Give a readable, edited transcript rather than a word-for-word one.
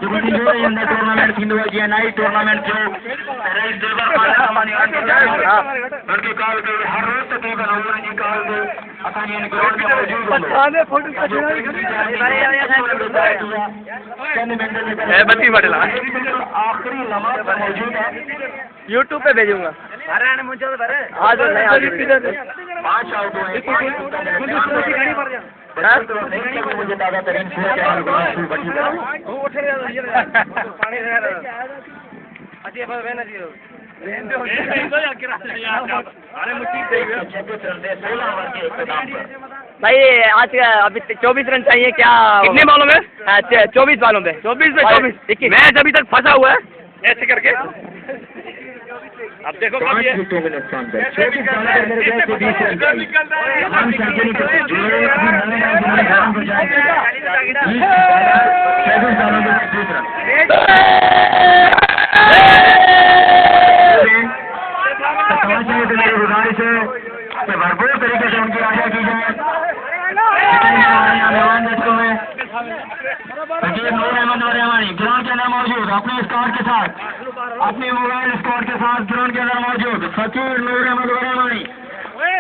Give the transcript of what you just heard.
Tournament थींदो आहे जीअं नाइट टूर्नामेंट थियो रईस देवर पारां मानी उनखे कॉल कई हर रोज़ तकरीबन ओवर जी कॉल ते असांजी इन ग्राउंड में मौजूद हूंदो बत्ती बटला आखिरी लम्हा पर मौजूद है यूट्यूब पे भेजूंगा आज नहीं आज 5 आउट हुए मुझे ताज़ा तरीन भाई आज अभी 24 रन चाहिए क्या? कितने बॉलों में? 24 बॉलों में 24 में 24 मैच अभी तक फंसा हुआ है ऐसे करके। अब देखो कब ये गुजारिश है कि भरपूर तरीके से उनकी आशा की जाए। नूर अहमद वरेमानी ग्राउंड के अंदर मौजूद अपने स्क्वाड के साथ, अपने मोबाइल स्क्वाड के साथ ग्राउंड के अंदर मौजूद फकीर नूर अहमद वरेमानी